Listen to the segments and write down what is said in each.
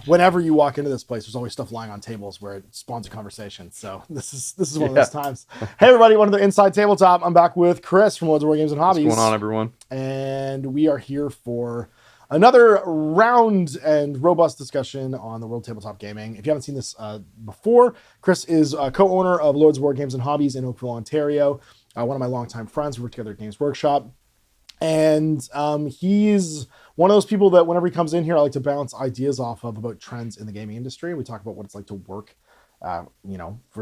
whenever you walk into this place, there's always stuff lying on tables where it spawns a conversation. So this is one of those times. Hey everybody, welcome to Inside Tabletop. I'm back with Chris from Loads of War Games and Hobbies. What's going on, everyone? And we are here for another round and robust discussion on the world of tabletop gaming. If you haven't seen this before, Chris is a co-owner of Loads of War Games and Hobbies in Oakville, Ontario. One of my longtime friends. We work together at Games Workshop. And he's one of those people that whenever he comes in here, I like to bounce ideas off of about trends in the gaming industry. We talk about what it's like to work. For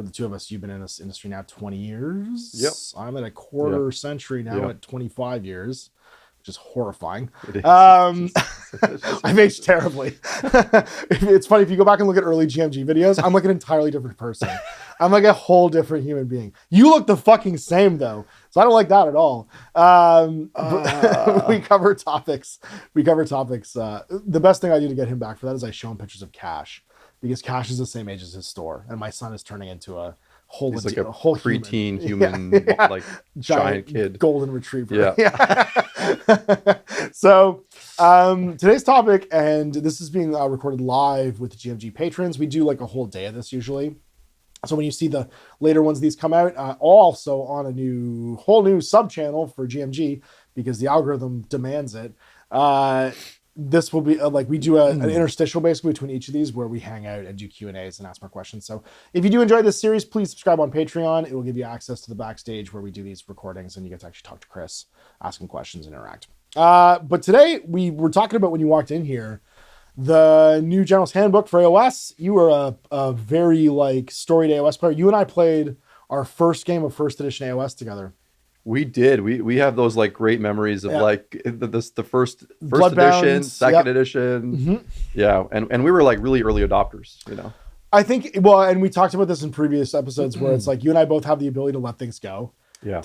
the two of us, you've been in this industry now 20 years. Yep. I'm at a quarter century now at 25 years, which is horrifying. I've aged terribly. It's funny, if you go back and look at early GMG videos, I'm like an entirely different person. I'm like a whole different human being. You look the fucking same though. So I don't like that at all. We cover topics. The best thing I do to get him back for that is I show him pictures of Cash, because Cash is the same age as his store, and my son is turning into a whole preteen human like giant kid, golden retriever. Yeah. So today's topic, and this is being recorded live with the GMG patrons. We do like a whole day of this usually. So when you see the later ones, these come out also on a whole new sub channel for GMG, because the algorithm demands it. This will be we do an interstitial basically between each of these where we hang out and do Q&As and ask more questions. So if you do enjoy this series, please subscribe on Patreon. It will give you access to the backstage where we do these recordings, and you get to actually talk to Chris, ask him questions, and interact. But today we were talking about, when you walked in here, the new General's Handbook for AoS. You were a very storied AoS player. You and I played our first game of first edition AoS together. We did. We have those great memories of the first edition, second edition. Mm-hmm. Yeah, and we were really early adopters, I think, and we talked about this in previous episodes where it's you and I both have the ability to let things go. Yeah.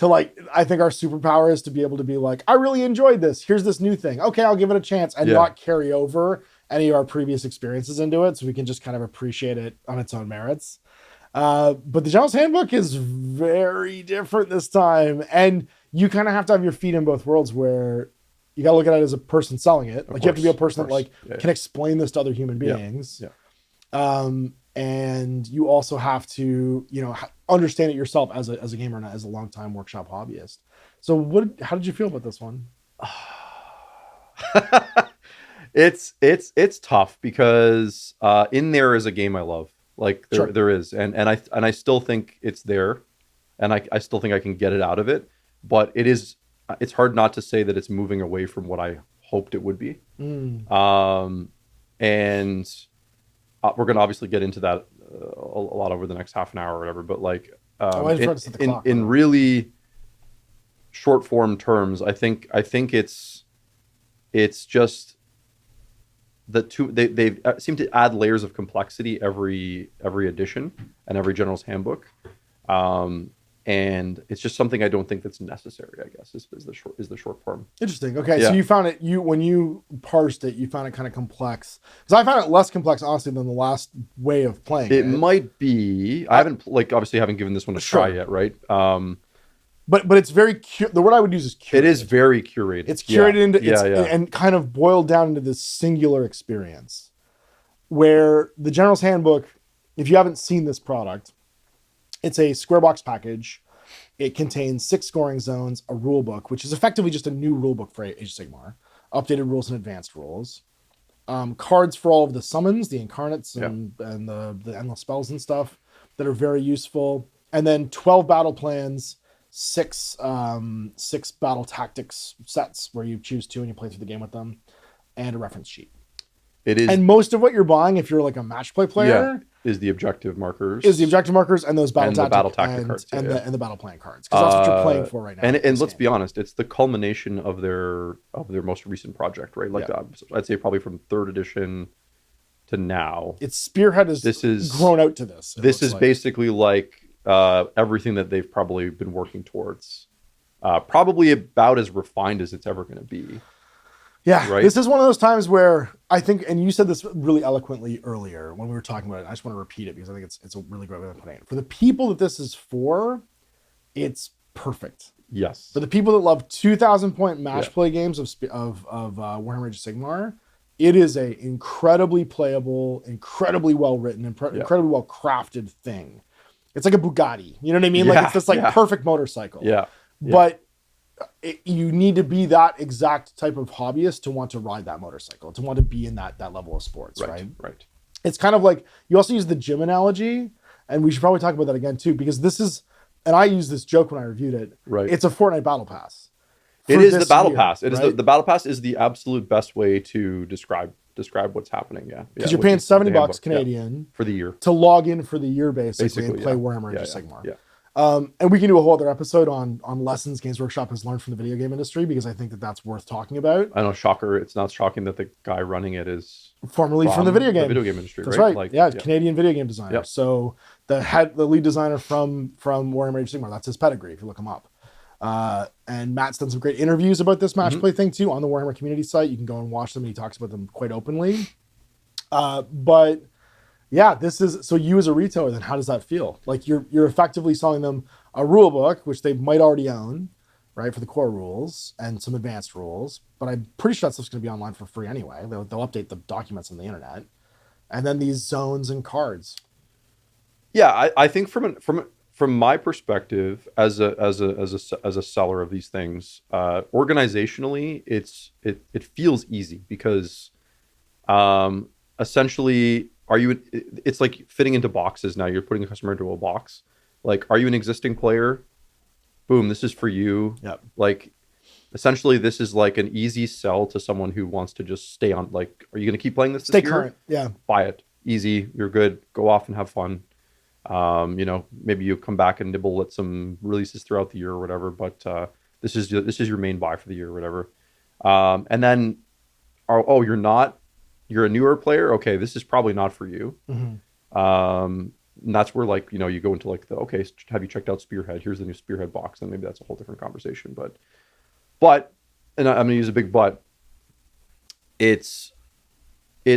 I think our superpower is to be able to be I really enjoyed this. Here's this new thing. Okay, I'll give it a chance, and not carry over any of our previous experiences into it, so we can just kind of appreciate it on its own merits. But the General's Handbook is very different this time, and you kind of have to have your feet in both worlds, where you got to look at it as a person selling it. You have to be a person that can explain this to other human beings. Yeah. And you also have to, understand it yourself as a gamer and as a longtime workshop hobbyist. So how did you feel about this one? It's tough, because in there is a game I love. There is, and I still think it's there, and I still think I can get it out of it, but it's hard not to say that it's moving away from what I hoped it would be. And we're going to obviously get into that a lot over the next half an hour or whatever, but in really short form terms, I think it's just the two, they seem to add layers of complexity every edition and every General's Handbook, and it's just something I don't think that's necessary, I guess, is the short form. Interesting. Okay, so you found it, when you parsed it, you found it kind of complex, because I found it less complex honestly than the last way of playing it. Might be. I haven't obviously haven't given this one a try yet, right? But it's very the word I would use is curated. It is very curated. It's curated and kind of boiled down into this singular experience, where the General's Handbook, if you haven't seen this product, it's a square box package. It contains 6 scoring zones, a rule book, which is effectively just a new rule book for Age of Sigmar, updated rules and advanced rules, cards for all of the summons, the incarnates, and the endless spells and stuff that are very useful, and then 12 battle plans, 6 battle tactics sets where you choose 2 and you play through the game with them, and a reference sheet. It is, and most of what you're buying, if you're a match play player, is the objective markers, and those battle tactic cards, and the battle plan cards, because that's what you're playing for right now. And let's be honest, it's the culmination of their most recent project, right? I'd say probably from 3rd edition to now. Its spearhead is grown out to this. This is basically everything that they've probably been working towards, probably about as refined as it's ever going to be. Yeah, right? This is one of those times where I think, and you said this really eloquently earlier when we were talking about it, I just want to repeat it because I think it's a really great way of putting it. For the people that this is for, it's perfect. Yes. For the people that love 2,000 point match play games of Warhammer Age of Sigmar, it is a incredibly playable, incredibly well written, incredibly well crafted thing. It's like a Bugatti. You know what I mean? Like it's this like perfect motorcycle. Yeah. But you need to be that exact type of hobbyist to want to ride that motorcycle, to want to be in that level of sports, right? Right. It's kind of like, you also use the gym analogy, and we should probably talk about that again too, because this is, and I used this joke when I reviewed it. Right. It's a Fortnite battle pass. It is the battle pass. It is the battle pass is the absolute best way to describe what's happening. Yeah, because you're paying $70 Canadian for the year to log in for the year basically and play Warhammer Age of Sigmar. Yeah. And we can do a whole other episode on lessons Games Workshop has learned from the video game industry, because I think that's worth talking about. I know, shocker. It's not shocking that the guy running it is formerly from the video game industry. That's right. Like, Canadian video game designer. Yep. So the lead designer from Warhammer Age of Sigmar, that's his pedigree if you look him up. And Matt's done some great interviews about this match play thing too on the Warhammer community site. You can go and watch them, and he talks about them quite openly. But yeah, this is, so you as a retailer, then how does that feel? Like you're effectively selling them a rule book, which they might already own, right, for the core rules and some advanced rules. But I'm pretty sure that stuff's going to be online for free anyway. They'll update the documents on the internet, and then these zones and cards. Yeah, I think from my perspective as a seller of these things, organizationally, it feels easy because essentially, it's like fitting into boxes now. You're putting a customer into a box. Like, are you an existing player? Boom, this is for you. Yep. Like, essentially, this is like an easy sell to someone who wants to just stay on. Like, are you going to keep playing this Stay year? Current, yeah. Buy it. Easy. You're good. Go off and have fun. Maybe you come back and nibble at some releases throughout the year or whatever. But this is your main buy for the year or whatever. And then, you're a newer player. Okay, this is probably not for you. And that's where, like, you go into like have you checked out Spearhead? Here's the new Spearhead box. And maybe that's a whole different conversation. But, and I'm going to use a big but. It's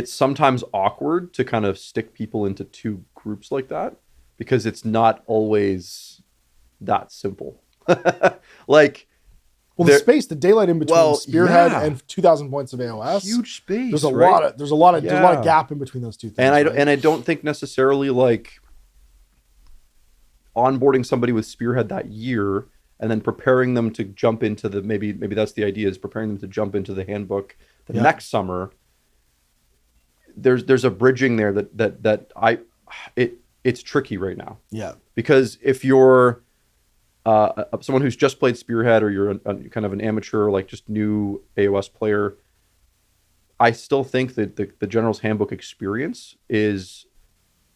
sometimes awkward to kind of stick people into two groups like that, because it's not always that simple. Like, the daylight in between Spearhead and 2,000 points of AoS, huge space. There's a lot of gap in between those two things. And I don't think necessarily like onboarding somebody with Spearhead that year and then preparing them to jump into the maybe that's the idea, is preparing them to jump into the handbook the next summer. There's a bridging there it's tricky right now. Yeah, because if you're someone who's just played Spearhead, or you're kind of an amateur, like just new AoS player, I still think that the General's Handbook experience is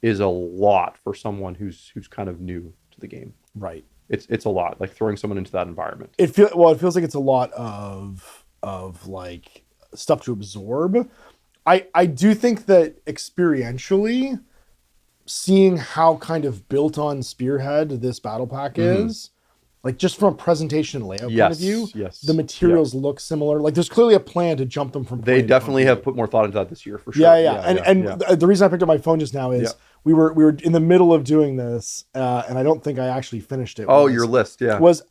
a lot for someone who's kind of new to the game. Right. It's a lot, like throwing someone into that environment. It feels like it's a lot of like stuff to absorb. I do think that experientially, seeing how kind of built on Spearhead this battle pack is, like just from a presentation and layout point of view, the materials look similar. Like there's clearly a plan to jump them from. They definitely have put more thought into that this year for sure. And the reason I picked up my phone just now is we were in the middle of doing this, and I don't think I actually finished it. Your list, was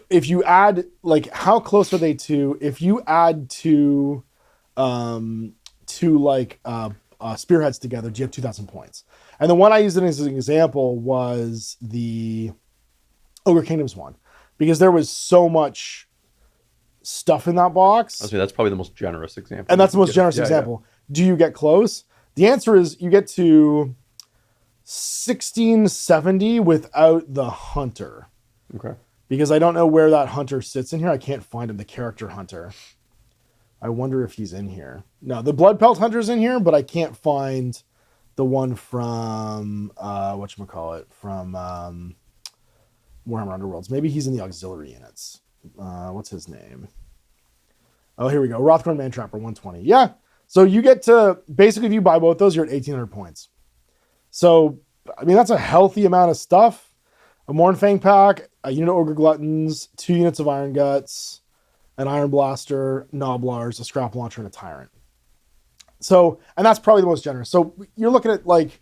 if you add, like, how close are they to? If you add two Spearheads together, do you have 2,000 points? And the one I used as an example was the Ogre Kingdoms one, because there was so much stuff in that box. That's probably the most generous example. And that's the most generous example. Yeah. Do you get close? The answer is you get to 1670 without the hunter. Okay. Because I don't know where that hunter sits in here. I can't find him, the character hunter. I wonder if he's in here. No, the Blood Pelt hunter's in here, but I can't find the one from from Warhammer Underworlds. Maybe he's in the auxiliary units. What's his name? Oh, here we go. Rothgorn Mantrapper 120. Yeah. So you get to, basically, if you buy both those, you're at 1,800 points. So, I mean, that's a healthy amount of stuff. A Mornfang pack, a unit of Ogre Gluttons, 2 units of Iron Guts, an Iron Blaster, Noblars, a Scrap Launcher, and a Tyrant. So, and that's probably the most generous. So you're looking at, like,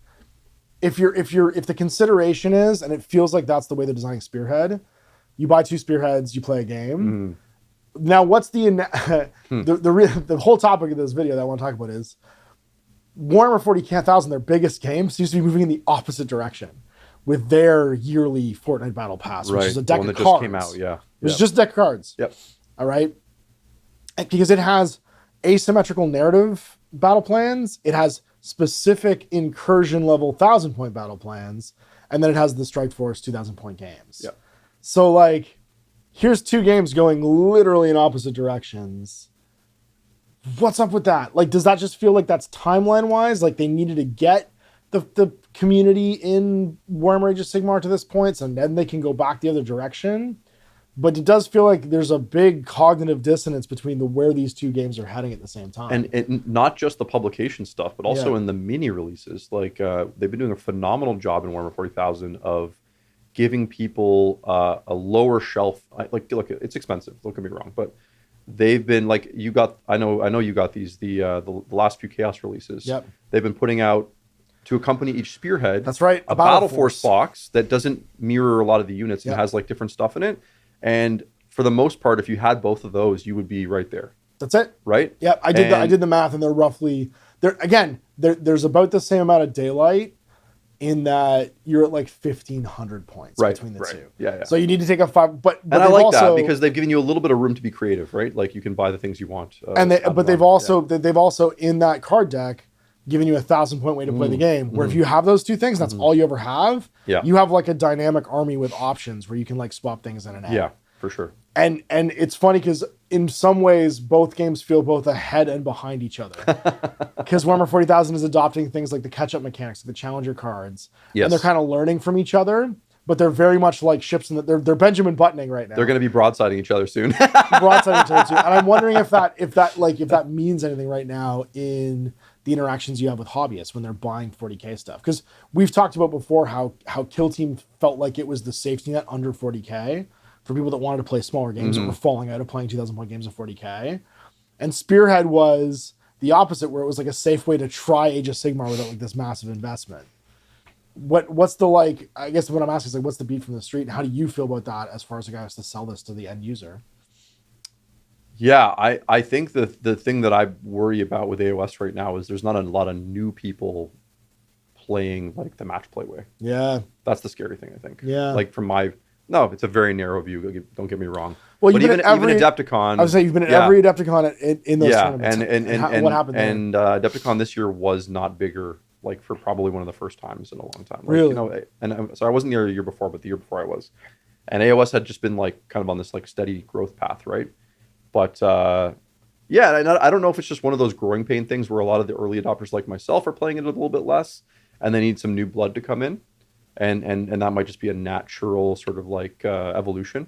if the consideration is, and it feels like that's the way they're designing Spearhead, you buy 2 Spearheads, you play a game. Now, what's the whole topic of this video that I want to talk about is Warhammer 40,000, their biggest game, seems to be moving in the opposite direction with their yearly Fortnite Battle Pass, which is a deck of cards. Just came out, yeah. It's just a deck of cards. Yep. All right. Because it has asymmetrical narrative battle plans, it has specific incursion level 1,000-point battle plans, and then it has the Strike Force 2,000-point games. Yep. So, like, here's two games going literally in opposite directions. What's up with that? Like, does that just feel like that's timeline-wise? Like, they needed to get the community in Warhammer Age of Sigmar to this point, so then they can go back the other direction? But it does feel like there's a big cognitive dissonance between where these two games are heading at the same time. And not just the publication stuff, but also in the mini releases. Like, they've been doing a phenomenal job in Warhammer 40,000 of giving people a lower shelf. Like, look, it's expensive. Don't get me wrong, but they've been like, you got. I know you got these the last few Chaos releases. Yep. They've been putting out to accompany each spearhead. That's right. A Battle Force box that doesn't mirror a lot of the units and has like different stuff in it. And for the most part, if you had both of those, you would be right there. That's it. Right? Yeah, I did the math, and they're roughly there's about the same amount of daylight in that you're at like 1,500 points between the two. Yeah. So you need to take a 5, but and I like that because they've given you a little bit of room to be creative, right? Like you can buy the things you want. They've also in that card deck given you a 1,000-point way to play the game. Where if you have those two things, that's all you ever have. Yeah. You have like a dynamic army with options where you can like swap things in and out. Yeah, for sure. And it's funny because in some ways both games feel both ahead and behind each other. Because Warhammer 40,000 is adopting things like the catch-up mechanics, the challenger cards, and they're kind of learning from each other. But they're very much like ships in they're Benjamin Buttoning right now. They're going to be broadsiding each other soon. Broadsiding each other too. And I'm wondering if that means anything right now in the interactions you have with hobbyists when they're buying 40K stuff. Because we've talked about before how Kill Team felt like it was the safety net under 40K for people that wanted to play smaller games that were falling out of playing 2,000-point games of 40K. And Spearhead was the opposite, where it was like a safe way to try Age of Sigmar without like this massive investment. What's the like? I guess what I'm asking is like, what's the beat from the street? And how do you feel about that as far as a guy has to sell this to the end user? Yeah, I think the thing that I worry about with AoS right now is there's not a lot of new people playing like the match play way. Yeah, that's the scary thing, I think. Yeah, like it's a very narrow view. Don't get me wrong. Well, but even Adepticon, I was saying you've been at every Adepticon in those tournaments. and what happened there? And Adepticon this year was not bigger. Like for probably one of the first times in a long time. Like, really? You know, and so I wasn't there the year before, but the year before I was. And AoS had just been like kind of on this like steady growth path, right? But I don't know if it's just one of those growing pain things where a lot of the early adopters like myself are playing it a little bit less, and they need some new blood to come in, and that might just be a natural sort of like evolution.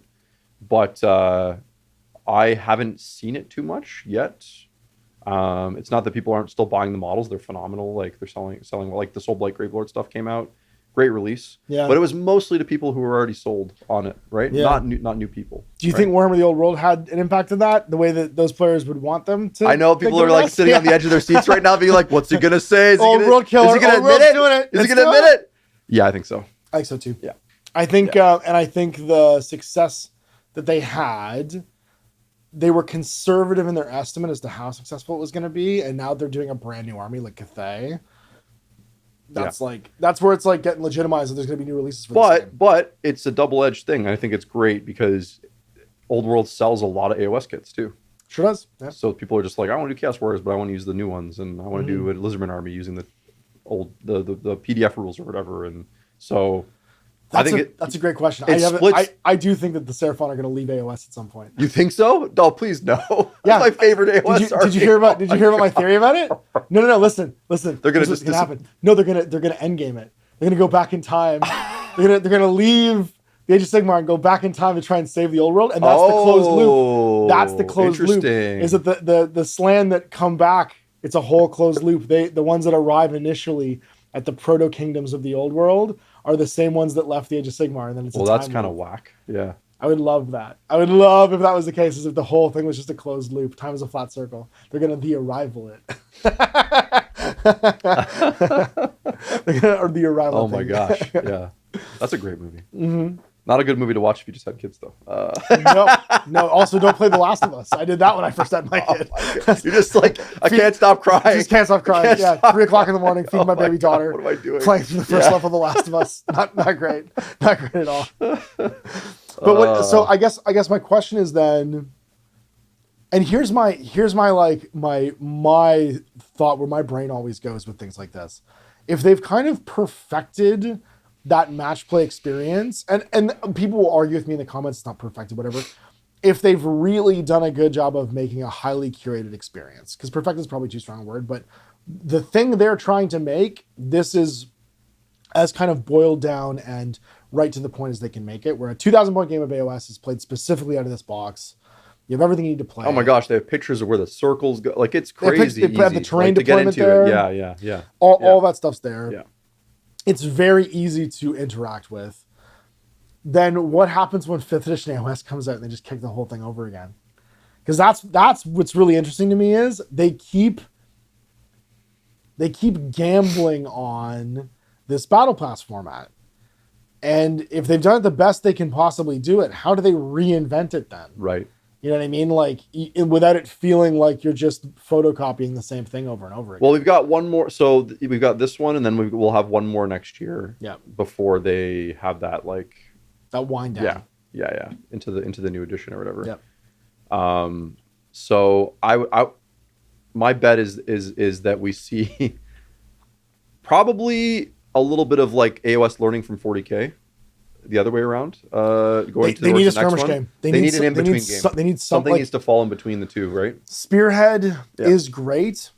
But I haven't seen it too much yet. It's not that people aren't still buying the models; they're phenomenal. Like they're selling like the Soulblight Gravelord stuff came out, great release. Yeah, but it was mostly to people who were already sold on it, right? Yeah. Not new people. Do you think Warhammer: The Old World had an impact of that? The way that those players would want them to? I know people are like sitting on the edge of their seats right now, being like, "What's he gonna say? Is Old World Killer. Is he gonna admit it? Is he gonna admit it?" Yeah, I think so. I think so too. Yeah, I think, and I think the success that they had. They were conservative in their estimate as to how successful it was going to be, and now they're doing a brand new army like Cathay. That's where it's like getting legitimized, and there's going to be new releases for this game. But it's a double-edged thing. I think it's great because Old World sells a lot of AoS kits too. Sure does. Yeah. So people are just like, I want to do Chaos Warriors, but I want to use the new ones, and I want to do a Lizardman army using the old the PDF rules or whatever. And so that's a great question. I do think that the Seraphon are going to leave AoS at some point. You think so? No, please no. That's my favorite AoS. Did you hear about my theory about it? No. Listen. They're going to happen. No, they're going to endgame it. They're going to go back in time. they're going to leave the Age of Sigmar and go back in time to try and save the old world, and that's the closed loop. That's the closed loop. Is that the Slan that come back? It's a whole closed loop. The ones that arrive initially at the proto kingdoms of the old world are the same ones that left the Age of Sigmar, and then it's that's kind of whack. Yeah, I would love that. I would love if that was the case, as if the whole thing was just a closed loop. Time is a flat circle. They're gonna the-arrival it. Or the arrival. Oh my gosh, yeah, that's a great movie. Mm-hmm. Not a good movie to watch if you just had kids, though. No. Also, don't play The Last of Us. I did that when I first had my kid. You're just like, I can't stop crying. Just can't stop crying. 3 o'clock in the morning, feeding my baby daughter. What am I doing? Playing through the first level of The Last of Us. Not great. Not great at all. But so I guess my question is then, and here's my like my thought where my brain always goes with things like this. If they've kind of perfected that match play experience, and people will argue with me in the comments, it's not perfected, whatever. If they've really done a good job of making a highly curated experience, because perfected is probably too strong a word, but the thing they're trying to make, this is as kind of boiled down and right to the point as they can make it, where a 2,000 point game of AoS is played specifically out of this box. You have everything you need to play. Oh my gosh, they have pictures of where the circles go. Like, it's crazy. They have the terrain deployment to get there. It. Yeah. All that stuff's there. Yeah. It's very easy to interact with. Then what happens when 5th edition AoS comes out and they just kick the whole thing over again? Because that's what's really interesting to me is they keep gambling on this battle pass format. And if they've done it the best they can possibly do it, how do they reinvent it then? Right. You know what I mean? Like, without it feeling like you're just photocopying the same thing over and over again. Well, we've got one more. So we've got this one, and then we'll have one more next year. Yeah. Before they have that, like, that wind down. Yeah. Into the new edition or whatever. Yeah. So I my bet is that we see probably a little bit of like AoS learning from 40K. The other way around. They need a skirmish game. They need an in-between game. They need something needs to fall in between the two, right? Spearhead is great,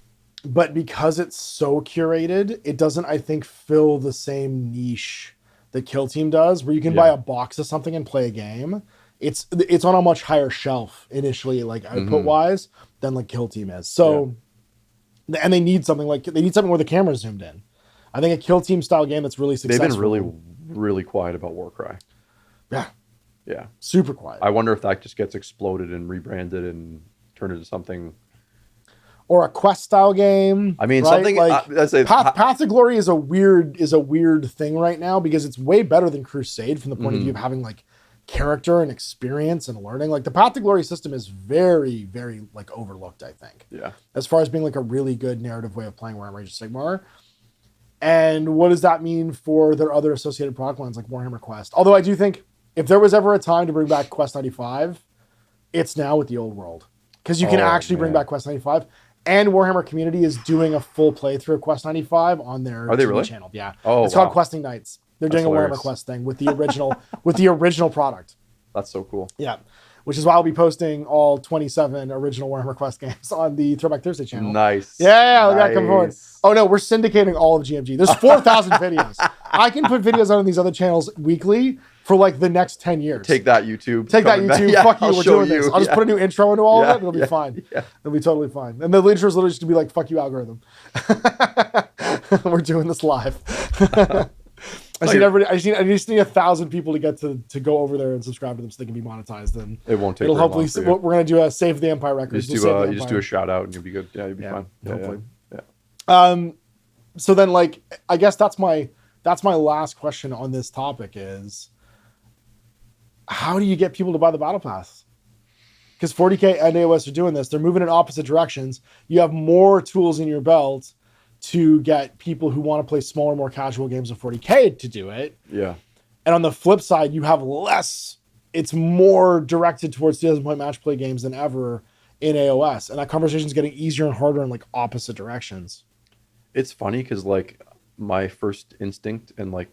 but because it's so curated, it doesn't, I think, fill the same niche that Kill Team does, where you can buy a box of something and play a game. It's on a much higher shelf initially, like output wise, than like Kill Team is. So, and they need something where the camera's zoomed in. I think a Kill Team style game that's really successful. They've been really quiet about Warcry. Yeah. Super quiet. I wonder if that just gets exploded and rebranded and turned into something. Or a Quest style game. I mean, right? something like let's say Path to Glory is a weird thing right now because it's way better than Crusade from the point of view of having like character and experience and learning. Like the Path to Glory system is very, very like overlooked, I think. Yeah. As far as being like a really good narrative way of playing Warhammer Age of Sigmar. And what does that mean for their other associated product lines like Warhammer Quest? Although I do think if there was ever a time to bring back Quest 95, it's now with the old world. Because you can actually bring back Quest 95. And Warhammer Community is doing a full playthrough of Quest 95 on their TV channel. Yeah. It's called Questing Nights. They're doing a Warhammer Quest thing with the original product. That's so cool. Yeah. Which is why I'll be posting all 27 original Warhammer Quest games on the Throwback Thursday channel. Nice. Yeah, look at that come forward. Oh no, we're syndicating all of GMG. There's 4,000 videos. I can put videos out on these other channels weekly for like the next 10 years. Take that, YouTube. Yeah, fuck you, we're doing this. I'll just put a new intro into all of it. It'll be fine. Yeah. It'll be totally fine. And the intro is literally just gonna be like, fuck you, algorithm. We're doing this live. I just need 1,000 people to get to go over there and subscribe to them so they can be monetized. Then it won't take. It'll hopefully. We're gonna do a Save the Empire record. You just do a shout out and you'll be good. Yeah, you'll be fine. Hopefully. Yeah. So then, like, I guess that's my last question on this topic is, how do you get people to buy the Battle Pass? Because 40K and AoS are doing this. They're moving in opposite directions. You have more tools in your belt to get people who want to play smaller, more casual games of 40K to do it. Yeah. And on the flip side, you have less. It's more directed towards 2,000 point match play games than ever in AoS. And that conversation is getting easier and harder in like opposite directions. It's funny because like my first instinct, and like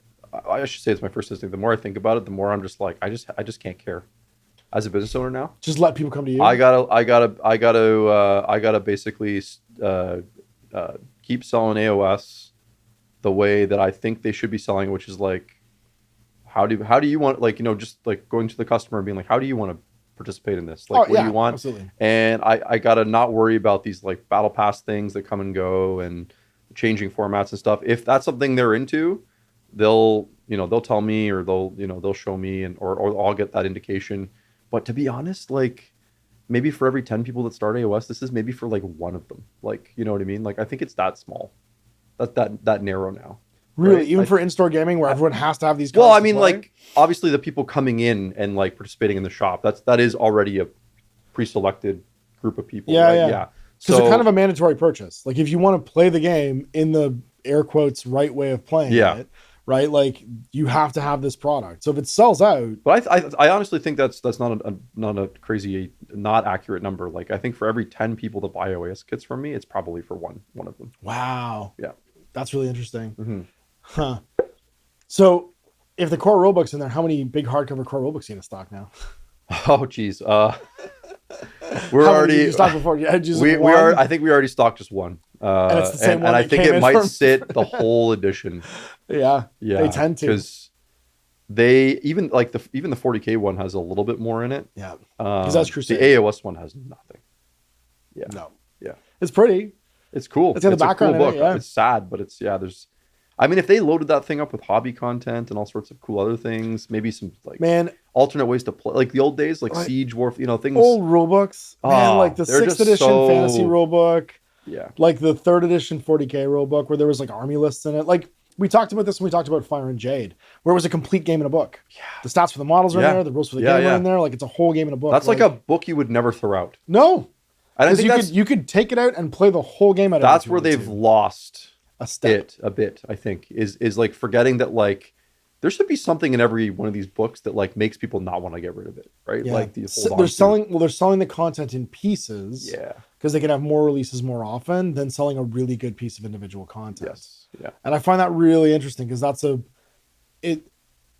I should say it's my first instinct. The more I think about it, the more I'm just like, I just can't care. As a business owner now, just let people come to you. I gotta basically keep selling AoS the way that I think they should be selling, which is like, how do you want, like, you know, just like going to the customer and being like, how do you want to participate in this? Like, what do you want? Absolutely. And I gotta not worry about these like battle pass things that come and go and changing formats and stuff. If that's something they're into, they'll tell me, or they'll show me, and or I'll get that indication. But to be honest, like, maybe for every 10 people that start AoS, this is maybe for like one of them. Like, you know what I mean? Like, I think it's that small. That's that narrow now. Really, right? even for in-store gaming where everyone has to have these cards. Well, I mean, like obviously the people coming in and like participating in the shop, that is already a pre-selected group of people, right? Yeah. Because it's kind of a mandatory purchase. Like if you want to play the game in the air quotes right way of playing it, right? Like you have to have this product. So if it sells out, but I honestly think that's not a crazy, not accurate number. Like I think for every 10 people that buy AoS kits from me, it's probably for one of them. Wow. Yeah, that's really interesting. Mm-hmm. Huh. So if the core rulebook's in there, how many big hardcover core rulebooks in stock now? Oh geez. We're already stocked before. Yeah, we are. I think we already stocked just one. And it's the same one. And I think it might sit the whole edition. Yeah. They tend to, because they even like the 40K one has a little bit more in it. Yeah. Because that's Crusade. The AoS one has nothing. Yeah. No. Yeah. It's pretty. It's cool. It's got the background a cool in book. it, yeah. It's sad, but it's there's. I mean, if they loaded that thing up with hobby content and all sorts of cool other things, maybe some like alternate ways to play, like the old days, like Siege, War, things. Old rulebooks, like the 6th edition fantasy rulebook, like the 3rd edition 40K rulebook where there was like army lists in it. Like we talked about this when we talked about Fire and Jade, where it was a complete game in a book. Yeah, the stats for the models are in there, the rules for the game are in there. Like it's a whole game in a book. That's like a book you would never throw out. No, I think you could take it out and play the whole game out. That's where they've lost a bit, I think, is like forgetting that like there should be something in every one of these books that like makes people not want to get rid of it, right? Yeah. Like they're selling the content in pieces, because they can have more releases more often than selling a really good piece of individual content. Yes, yeah, and I find that really interesting because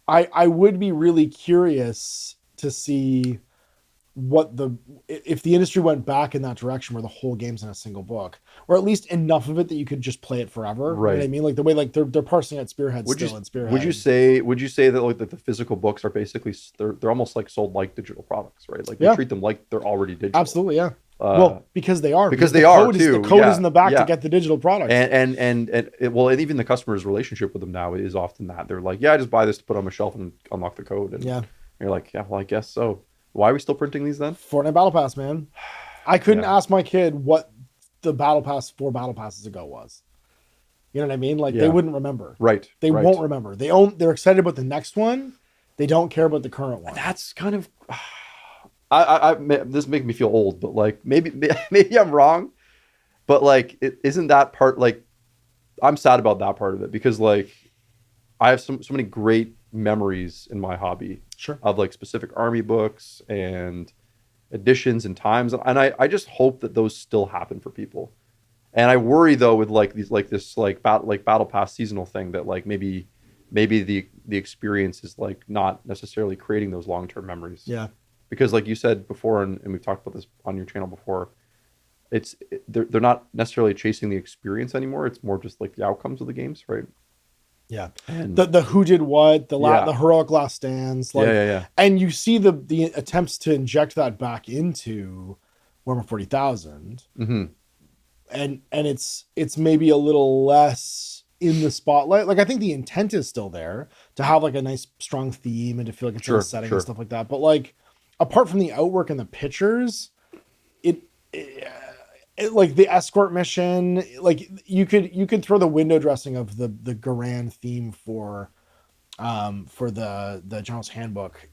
I would be really curious to see if the industry went back in that direction where the whole game's in a single book, or at least enough of it that you could just play it forever. Right. You know what I mean? Like the way like they're parsing out Spearheads in Spearhead. Would you say that like that the physical books are basically they're almost like sold like digital products, right? Like you treat them like they're already digital. Absolutely, yeah. Well, because they are. Because they are too. The code is in the back to get the digital product. And even the customer's relationship with them now is often that they're like, I just buy this to put on my shelf and unlock the code. And you're like, well, I guess so. Why are we still printing these then? Fortnite Battle Pass, man. I couldn't ask my kid what the Battle Pass 4 Battle Passes ago was. You know what I mean? Like they wouldn't remember. Right. They won't remember. They're excited about the next one. They don't care about the current one. That's kind of this makes me feel old, but like maybe I'm wrong. But like isn't that part like I'm sad about that part of it because like I have so many great memories in my hobby of like specific army books and editions and times, and I just hope that those still happen for people. And I worry though with like these like this like battle pass seasonal thing that like maybe the experience is like not necessarily creating those long-term memories. Yeah, because like you said before, and we've talked about this on your channel before, they're not necessarily chasing the experience anymore. It's more just like the outcomes of the games, right? Yeah, and the who did what, the heroic last stands, like, and you see the attempts to inject that back into Warhammer 40,000, and it's maybe a little less in the spotlight. Like I think the intent is still there to have like a nice strong theme and to feel like it's in a setting and stuff like that. But like apart from the outwork and the pictures, it like the escort mission, like you could throw the window dressing of the Garand theme for the General's Handbook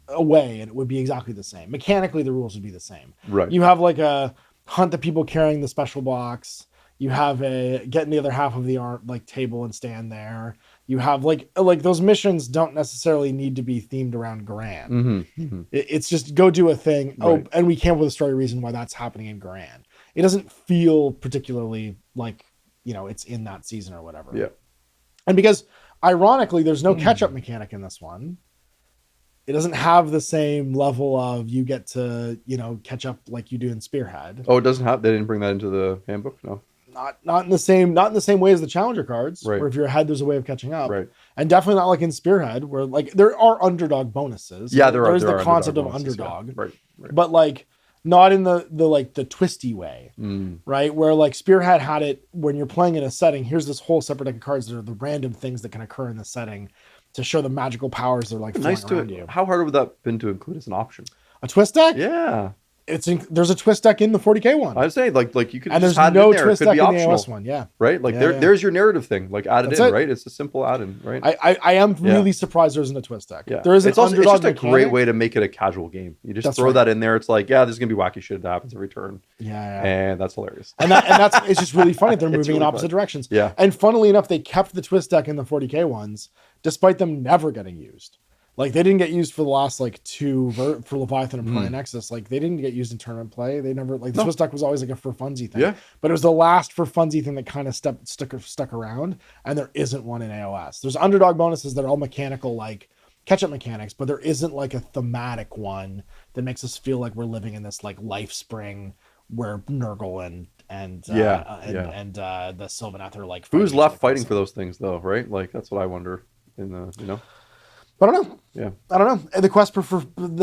away and it would be exactly the same. Mechanically the rules would be the same. Right. You have like a hunt the people carrying the special box. You have a getting the other half of the like table and stand there. You have like those missions don't necessarily need to be themed around Garand. It's just go do a thing. Right. Oh, and we came up with a story reason why that's happening in Garand. It doesn't feel particularly like, it's in that season or whatever. Yeah. And because ironically, there's no catch-up mechanic in this one. It doesn't have the same level of you get to, catch up like you do in Spearhead. Oh, it doesn't have, they didn't bring that into the handbook? No. Not in the same way as the Challenger cards, right. Where if you're ahead, there's a way of catching up, right? And definitely not like in Spearhead, where like there are underdog bonuses. Yeah, there is the concept of underdog, right? But like not in the like the twisty way, right? Where like Spearhead had it when you're playing in a setting. Here's this whole separate deck of cards that are the random things that can occur in the setting to show the magical powers that are like nice to you. How hard would that been to include as an option? A twist deck? Yeah. there's a twist deck in the 40k one. I was saying like you could, and just there's add no it in there. twist It could deck be in optional. the AoS one. Yeah, right. Like there's your narrative thing. Like add it in, right? It's a simple add-in, right? I am really surprised there isn't a twist deck. Yeah, there is it's Underdog just a great way to make it a casual game. You just throw that in there. It's like, there's gonna be wacky shit that happens every turn. Yeah. And that's hilarious. And that's it's just really funny. They're moving really in opposite directions. Yeah. And funnily enough, they kept the twist deck in the 40k ones, despite them never getting used. Like they didn't get used for the last like two for Leviathan and Prime Nexus. Like they didn't get used in tournament play. They never the twist deck was always like a for funsy thing. Yeah. But it was the last for funsy thing that kind of stuck around. And there isn't one in AoS. There's underdog bonuses that are all mechanical, like catch-up mechanics, but there isn't like a thematic one that makes us feel like we're living in this like life spring where Nurgle and the Sylvaneth are like who's left fighting for those things though, right? Like that's what I wonder in the I don't know. Yeah, I don't know. And the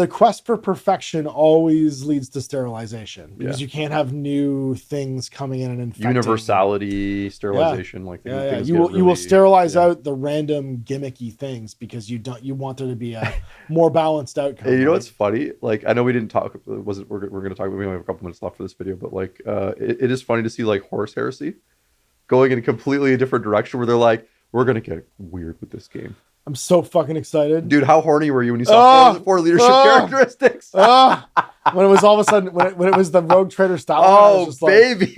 quest for perfection always leads to sterilization because you can't have new things coming in and infecting. Universality, sterilization, like things you will sterilize out the random gimmicky things because you want there to be a more balanced outcome. Hey, you know what's funny? Like I know we didn't talk. We're going to talk. We only have a couple minutes left for this video, but like it is funny to see like Horus Heresy going in a completely different direction where they're like, we're going to get weird with this game. I'm so fucking excited. Dude, how horny were you when you saw four leadership characteristics? When it was all of a sudden, when it was the Rogue Trader style. Oh, baby.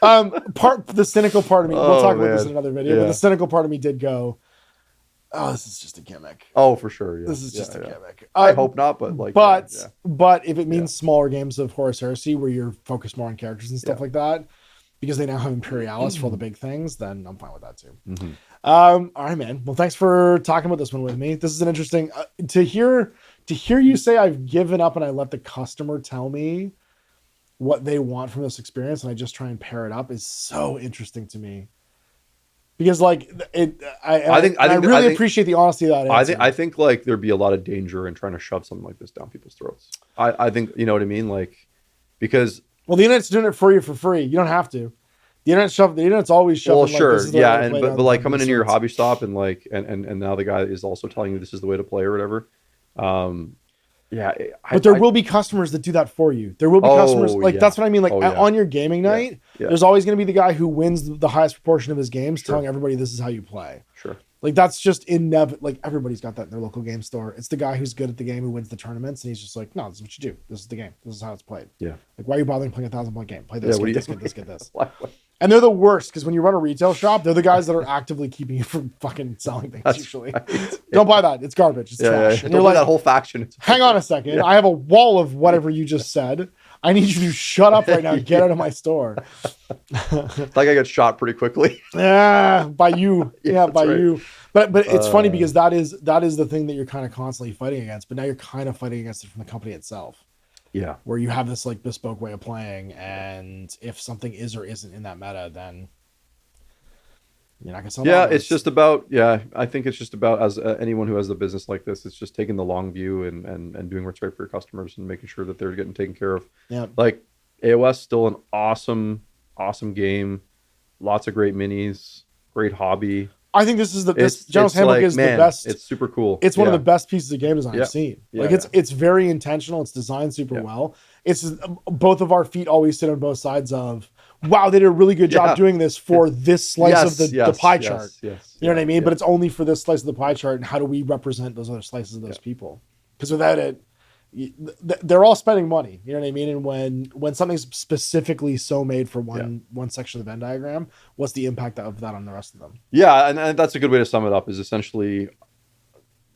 The cynical part of me, we'll talk about this in another video, but the cynical part of me did go, this is just a gimmick. Oh, for sure. Yeah. This is just a gimmick. I hope not, but like. But if it means smaller games of Horus Heresy where you're focused more on characters and stuff like that, because they now have Imperialis for all the big things, then I'm fine with that too. All right, man. Well, thanks for talking about this one with me. This is an interesting to hear you say I've given up and I let the customer tell me what they want from this experience and I just try and pair it up is so interesting to me. Because like I really appreciate the honesty of that answer. I think like there'd be a lot of danger in trying to shove something like this down people's throats. I think, you know what I mean? Like, because well, the internet's doing it for you for free. You don't have to. The internet's always shoving. Well, sure, like, yeah, but like coming into your hobby shop and like and now the guy is also telling you this is the way to play or whatever. But there will be customers that do that for you. There will be customers that's what I mean. Like on your gaming night, there's always going to be the guy who wins the highest proportion of his games, telling everybody this is how you play. Sure. Like that's just inevitable. Like everybody's got that in their local game store. It's the guy who's good at the game who wins the tournaments, and he's just like, no, this is what you do. This is the game. This is how it's played. Yeah. Like why are you bothering playing a 1,000-point game? Play this. Get this. What? And they're the worst because when you run a retail shop, they're the guys that are actively keeping you from fucking selling things. That's usually, right. Don't buy that. It's garbage. It's trash. And you're like that whole faction. Hang on a second. I have a wall of whatever you just said. I need you to shut up right now and get out of my store. Like I got shot pretty quickly. Yeah, by you. By right. you. But it's funny because that is the thing that you're kind of constantly fighting against. But now you're kind of fighting against it from the company itself. Yeah. Where you have this like bespoke way of playing, and if something is or isn't in that meta, then you're not gonna sell. Yeah, it's just about I think it's just about as anyone who has a business like this, it's just taking the long view and doing what's right for your customers and making sure that they're getting taken care of. Yeah. Like AoS still an awesome game, lots of great minis, great hobby. I think this General's Handbook is the best. It's super cool. It's one of the best pieces of game design I've seen. Yeah, like it's very intentional. It's designed super well. It's both of our feet always sit on both sides of, wow, they did a really good job doing this for this slice of the pie chart. You know what I mean? But it's only for this slice of the pie chart. And how do we represent those other slices of those people? Because without it, they're all spending money. You know what I mean? And when something's specifically so made for one section of the Venn diagram, what's the impact of that on the rest of them? Yeah, and that's a good way to sum it up. Is essentially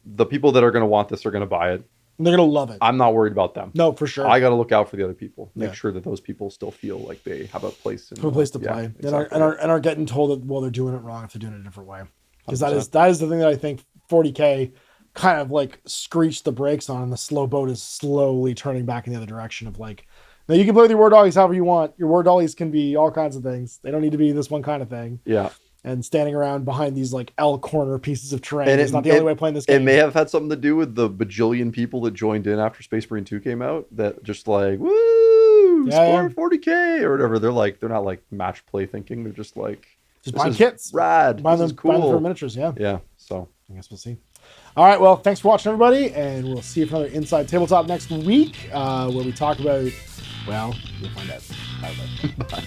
the people that are going to want this are going to buy it. And they're going to love it. I'm not worried about them. No, for sure. I got to look out for the other people. Make sure that those people still feel like they have a place. Have a place to play, exactly. and are getting told that they're doing it wrong if they're doing it a different way. Because that is the thing that I think 40K kind of like screeched the brakes on, and the slow boat is slowly turning back in the other direction of like, now you can play with your war dollies however you want. Your war dollies can be all kinds of things. They don't need to be this one kind of thing. Yeah. And standing around behind these like L corner pieces of terrain is not the only way of playing this game. It may have had something to do with the bajillion people that joined in after Space Marine 2 came out that just like, woo, sport 40K or whatever. They're not like match play thinking. They're just like, just buying kits. Rad. Buying this them, is cool. buying them for miniatures. Yeah. Yeah. So I guess we'll see. All right, well, thanks for watching, everybody, and we'll see you for another Inside Tabletop next week, where we talk about, well, you'll find out. Bye.